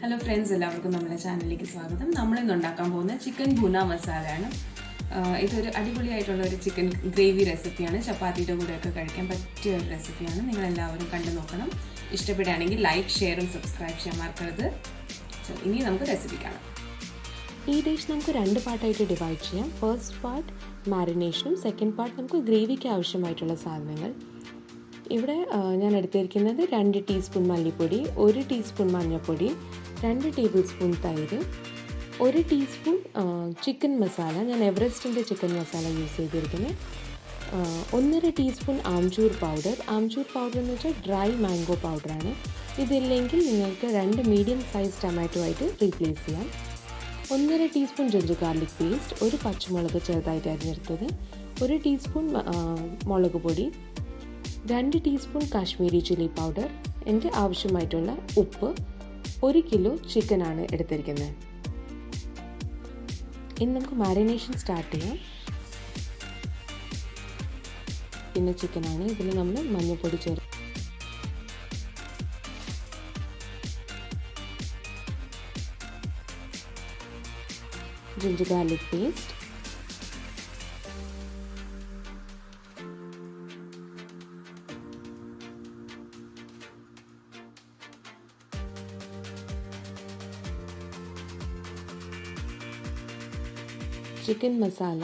Hello friends, എല്ലാവർക്കും നമ്മുടെ ചാനലിലേക്ക് സ്വാഗതം. നമ്മളിന്ന് ഉണ്ടാക്കാൻ പോകുന്ന ചിക്കൻ ഭുന മസാലയാണ്. ഇതൊരു അടിപൊളിയായിട്ടുള്ള ഒരു ചിക്കൻ ഗ്രേവി റെസിപ്പിയാണ്. ചപ്പാത്തിയുടെ കൂടെയൊക്കെ കഴിക്കാൻ പറ്റിയ ഒരു റെസിപ്പിയാണ്. നിങ്ങളെല്ലാവരും കണ്ടു നോക്കണം. ഇഷ്ടപ്പെടുകയാണെങ്കിൽ ലൈക്ക്, ഷെയറും സബ്സ്ക്രൈബ് ചെയ്യാൻ മറക്കരുത്. ഇനി നമുക്ക് റെസിപ്പി കാണാം. ഈ ഡിഷ് നമുക്ക് രണ്ട് പാർട്ടായിട്ട് ഡിവൈഡ് ചെയ്യാം. ഫസ്റ്റ് പാർട്ട് മാരിനേഷനും സെക്കൻഡ് പാർട്ട് നമുക്ക് ഗ്രേവിക്ക് ആവശ്യമായിട്ടുള്ള സാധനങ്ങൾ. ഇവിടെ ഞാൻ എടുത്തിരിക്കുന്നത് 2 ടീസ്പൂൺ മല്ലിപ്പൊടി, 1 ടീസ്പൂൺ മഞ്ഞൾപ്പൊടി, 2 ടേബിൾ സ്പൂൺ തൈര്, 1 ടീസ്പൂൺ ചിക്കൻ മസാല. ഞാൻ എവറസ്റ്റിൻ്റെ ചിക്കൻ മസാല യൂസ് ചെയ്തിരിക്കുന്നത്. 1.5 teaspoon amchur powder. Amchur powder എന്ന് വെച്ചാൽ ഡ്രൈ മാംഗോ പൗഡറാണ്. ഇതില്ലെങ്കിൽ നിങ്ങൾക്ക് 2 മീഡിയം സൈസ് ടൊമാറ്റോ ആയിട്ട് റീപ്ലേസ് ചെയ്യാം. 1.5 ടീസ്പൂൺ ജിഞ്ചർ ഗാർലിക് പേസ്റ്റ്, 1 പച്ചമുളക് ചെറുതായിട്ട് അരിഞ്ഞെടുത്തത്, 1 ടീസ്പൂൺ മുളക് പൊടി, 2 ടീസ്പൂൺ കാശ്മീരി ചില്ലി പൗഡർ, എൻ്റെ ആവശ്യമായിട്ടുള്ള ഉപ്പ്, 1 കിലോ ചിക്കനാണ് എടുത്തിരിക്കുന്നത്. ഇനി നമുക്ക് മാരിനേഷൻ സ്റ്റാർട്ട് ചെയ്യാം. പിന്നെ ചിക്കനാണ്. ഇതിൽ നമ്മൾ മഞ്ഞൾപ്പൊടി ചേർത്ത് ginger garlic paste, chicken masala,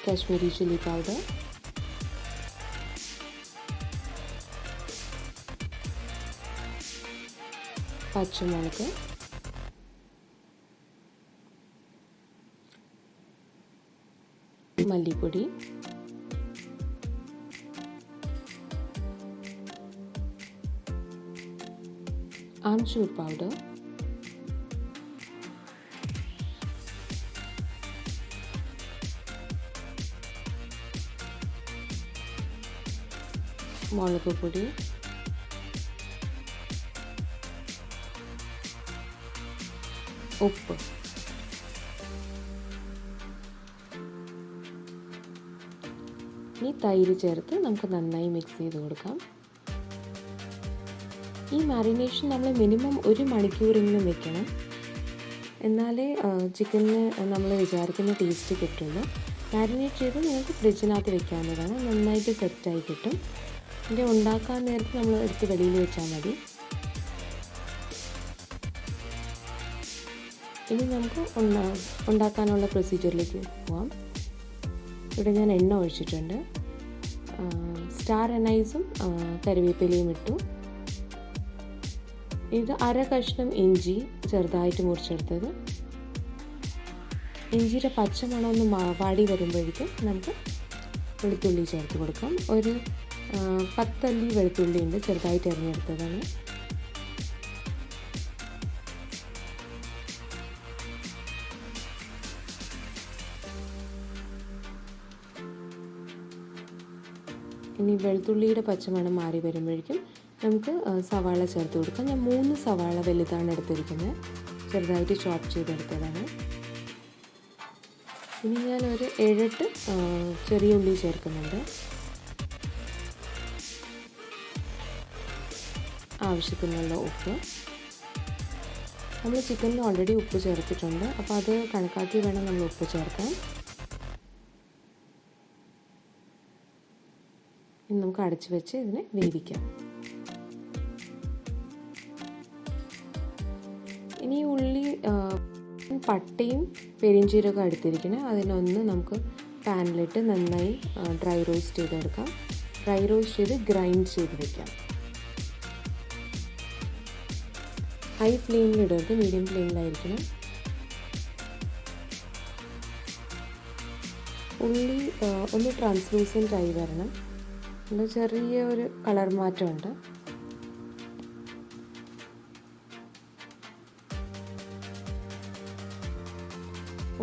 Kashmiri chilli powder, പച്ചമുളക്, മല്ലിപ്പൊടി, ആംചൂർ പൗഡർ, മുളക് പൊടി, ഉപ്പ്. ഇനി തൈര് ചേർത്ത് നമുക്ക് നന്നായി മിക്സ് ചെയ്ത് കൊടുക്കാം. ഈ മാരിനേഷൻ നമ്മൾ മിനിമം 1 മണിക്കൂറെങ്കിലും വെക്കണം. എന്നാലേ ചിക്കന് നമ്മൾ വിചാരിക്കുന്ന ടേസ്റ്റ് കിട്ടുള്ളൂ. മാരിനേറ്റ് ചെയ്ത് നിങ്ങൾക്ക് ഫ്രിഡ്ജിനകത്ത് വെക്കാവുന്നതാണ്. നന്നായിട്ട് സെറ്റായി കിട്ടും. ഇതിൻ്റെ ഉണ്ടാക്കാൻ നേരത്ത് നമ്മൾ എടുത്ത് വെളിയിൽ വെച്ചാൽ മതി. ഇനി നമുക്ക് ഉണ്ടാക്കാനുള്ള പ്രൊസീജിയറിലേക്ക് പോവാം. ഇവിടെ ഞാൻ എണ്ണ ഒഴിച്ചിട്ടുണ്ട്. സ്റ്റാർ അനൈസും കറിവേപ്പിലയും ഇട്ടു. ഇത് 1/2 കഷ്ണം ഇഞ്ചി ചെറുതായിട്ട് മുറിച്ചെടുത്തത്. ഇഞ്ചിയുടെ പച്ചമണം ഒന്ന് വാടി വരുമ്പോഴേക്കും നമുക്ക് വെളുത്തുള്ളി ചേർത്ത് കൊടുക്കാം. ഒരു 10 അല്ലി വെളുത്തുള്ളി ഉണ്ട്, ചെറുതായിട്ട് അരിഞ്ഞെടുത്തതാണ്. ഇനി വെളുത്തുള്ളിയുടെ പച്ചമണം മാറി വരുമ്പോഴേക്കും നമുക്ക് സവാള ചേർത്ത് കൊടുക്കാം. ഞാൻ 3 സവാള വലുതാണ് എടുത്തിരിക്കുന്നത്, ചെറുതായിട്ട് ചോപ്പ് ചെയ്തെടുത്തതാണ്. ഇനി ഞാനൊരു 7-8 ചെറിയ ഉള്ളി ചേർക്കുന്നുണ്ട്. ആവശ്യത്തിനുള്ള ഉപ്പ്. നമ്മൾ ചിക്കനിൽ ഓൾറെഡി ഉപ്പ് ചേർത്തിട്ടുണ്ട്, അപ്പോൾ അത് കണക്കാക്കി വേണം നമ്മൾ ഉപ്പ് ചേർക്കാൻ. ഇനി നമുക്ക് അടച്ചു വെച്ച് ഇതിനെ വേവിക്കാം. ഇനി ഉള്ളി, പട്ടയും പെരിഞ്ചീരകം എടുത്തിരിക്കണം. അതിനൊന്ന് നമുക്ക് പാനിലിട്ട് നന്നായി ഡ്രൈ റോസ്റ്റ് ചെയ്തെടുക്കാം. ഡ്രൈ റോസ്റ്റ് ചെയ്ത് ഗ്രൈൻഡ് ചെയ്ത് വെക്കാം. ഹൈ ഫ്ലെയിമിലിടരുത്, മീഡിയം ഫ്ലെയിമിലായിരിക്കണം. ഉള്ളി ഒന്ന് ട്രാൻസ്ലൂസൻ്റ് ആയി വരണം. ചെറിയ ഒരു കളർ മാറ്റമുണ്ട്.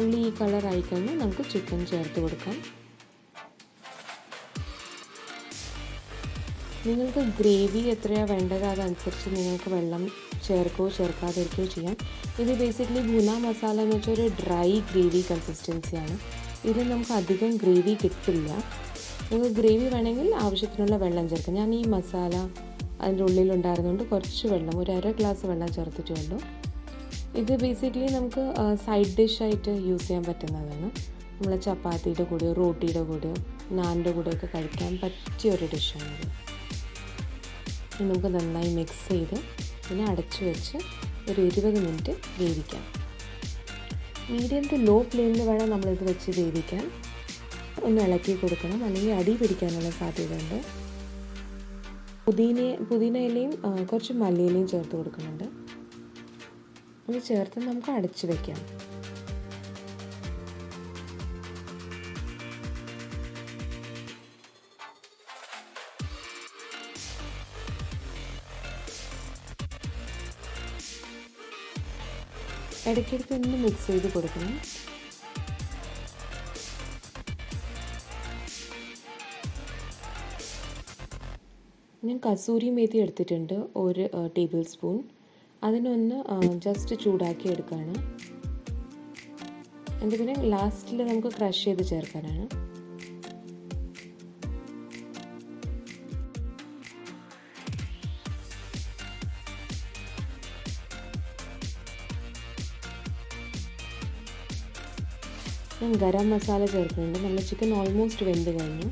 ഉള്ളി ഈ കളർ ആയിക്കഴിഞ്ഞാൽ നമുക്ക് ചിക്കൻ ചേർത്ത് കൊടുക്കാം. നിങ്ങൾക്ക് ഗ്രേവി എത്രയാണ് വേണ്ടത് അതനുസരിച്ച് നിങ്ങൾക്ക് വെള്ളം ചേർക്കുകയോ ചേർക്കാതിരിക്കുകയോ ചെയ്യാം. ഇത് ബേസിക്കലി ഭുന മസാല എന്ന് വെച്ചാൽ ഒരു ഡ്രൈ ഗ്രേവി കൺസിസ്റ്റൻസിയാണ്. ഇതിൽ നമുക്ക് അധികം ഗ്രേവി കിട്ടില്ല. നിങ്ങൾക്ക് ഗ്രേവി വേണമെങ്കിൽ ആവശ്യത്തിനുള്ള വെള്ളം ചേർക്കാം. ഞാൻ ഈ മസാല അതിൻ്റെ ഉള്ളിലുണ്ടായിരുന്നുകൊണ്ട് കുറച്ച് വെള്ളം, ഒരു 1/2 ഗ്ലാസ് വെള്ളം ചേർത്തിട്ടുള്ളൂ. ഇത് ബേസിക്കലി നമുക്ക് സൈഡ് ഡിഷായിട്ട് യൂസ് ചെയ്യാൻ പറ്റുന്നതാണ്. നമ്മൾ ചപ്പാത്തിയുടെ കൂടെയോ റോട്ടിയുടെ കൂടെയോ നാനിൻ്റെ കൂടെയൊക്കെ കഴിക്കാൻ പറ്റിയ ഒരു ഡിഷാണിത്. നമുക്ക് നന്നായി മിക്സ് ചെയ്ത് പിന്നെ അടച്ചു വെച്ച് ഒരു 20 മിനിറ്റ് വേവിക്കാം. മീഡിയം ടു ലോ ഫ്ലെയിമിൽ വേണം നമ്മളിത് വെച്ച് വേവിക്കാൻ. ഒന്ന് ഇളക്കി കൊടുക്കണം, അല്ലെങ്കിൽ അടി പിടിക്കാനുള്ള സാധ്യതയുണ്ട്. പുതിന ഇലയും കുറച്ച് മല്ലിയിലയും ചേർത്ത് കൊടുക്കുന്നുണ്ട്. ഇത് ചേർത്ത് നമുക്ക് അടച്ചു വയ്ക്കാം. ഇടയ്ക്കിടയ്ക്ക് ഒന്ന് മിക്സ് ചെയ്ത് കൊടുക്കണം. ഞാൻ കസൂരി മേത്തി എടുത്തിട്ടുണ്ട് 1 ടേബിൾ സ്പൂൺ. അതിനൊന്ന് ജസ്റ്റ് ചൂടാക്കി എടുക്കുകയാണ്. എന്നിട്ട് പിന്നെ ലാസ്റ്റിൽ നമുക്ക് ക്രഷ് ചെയ്ത് ചേർക്കാനാണ്. ഞാൻ ഗരം മസാല ചേർക്കുന്നുണ്ട്. നമ്മുടെ ചിക്കൻ ഓൾമോസ്റ്റ് വെന്ത് കഴിഞ്ഞു.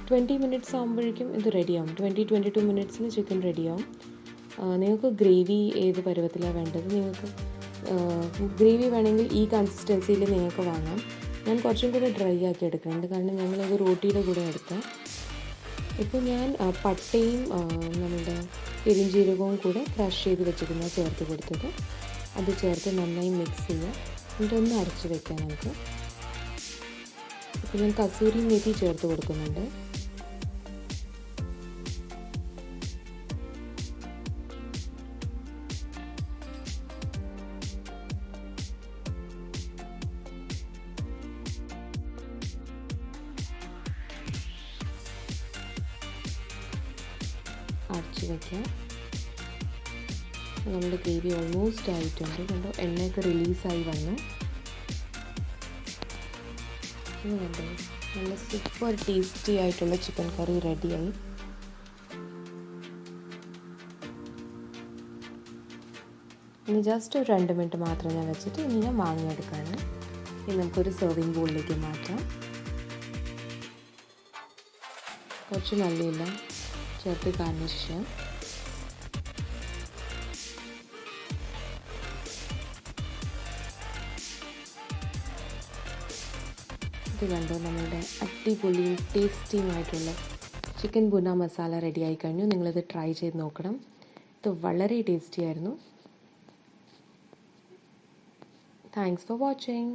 ട്വൻറ്റി മിനിറ്റ്സ് ആകുമ്പോഴേക്കും ഇത് റെഡിയാവും. 22 മിനിറ്റ്സിൽ ചിക്കൻ റെഡിയാവും. നിങ്ങൾക്ക് ഗ്രേവി ഏത് പരുവത്തിലാണ് വേണ്ടത്, നിങ്ങൾക്ക് ഗ്രേവി വേണമെങ്കിൽ ഈ കൺസിസ്റ്റൻസിയിൽ നിങ്ങൾക്ക് വാങ്ങാം. ഞാൻ കുറച്ചും കൂടെ ഡ്രൈ ആക്കി എടുക്കുന്നുണ്ട്, കാരണം ഞങ്ങളത് റോട്ടിയുടെ കൂടെ എടുത്താൽ. ഇപ്പോൾ ഞാൻ പട്ടയും നമ്മുടെ പെരിഞ്ജീരകവും കൂടെ ക്രഷ് ചെയ്ത് വെച്ചിരുന്ന ചേർത്ത് കൊടുത്തത്. അത് ചേർത്ത് നന്നായി മിക്സ് ചെയ്യുക. എന്നിട്ട് ഒന്ന് അരച്ച് വെക്കാം നമുക്ക്. ഇപ്പോൾ ഞാൻ കസൂരി മേത്തി ചേർത്ത് കൊടുക്കുന്നുണ്ട്. അടച്ച് വയ്ക്കാം. നമ്മുടെ ഗ്രേവി ഓൾമോസ്റ്റ് ആയിട്ടുണ്ട്. കണ്ടോ, എണ്ണയൊക്കെ റിലീസായി വന്നു. കണ്ടോ, നല്ല സൂപ്പർ ടേസ്റ്റി ആയിട്ടുള്ള ചിക്കൻ കറി റെഡിയായി. ഇനി ജസ്റ്റ് ഒരു 2 മിനിറ്റ് മാത്രം ഞാൻ വെച്ചിട്ട് ഇനി ഞാൻ വാങ്ങിയെടുക്കുകയാണ്. ഇനി നമുക്കൊരു സെർവിങ് ബോളിലേക്ക് മാറ്റാം. കുറച്ച് മല്ലിയില ചേർത്ത് ഗാർണിഷ് ചെയ്യാം. ഇത് കണ്ടോ, നമ്മളുടെ അടിപൊളിയും ടേസ്റ്റിയുമായിട്ടുള്ള ചിക്കൻ ഭുന മസാല റെഡി ആയി കഴിഞ്ഞു. നിങ്ങളിത് ട്രൈ ചെയ്ത് നോക്കണം. ഇത് വളരെ ടേസ്റ്റി ആയിരുന്നു. Thanks for watching.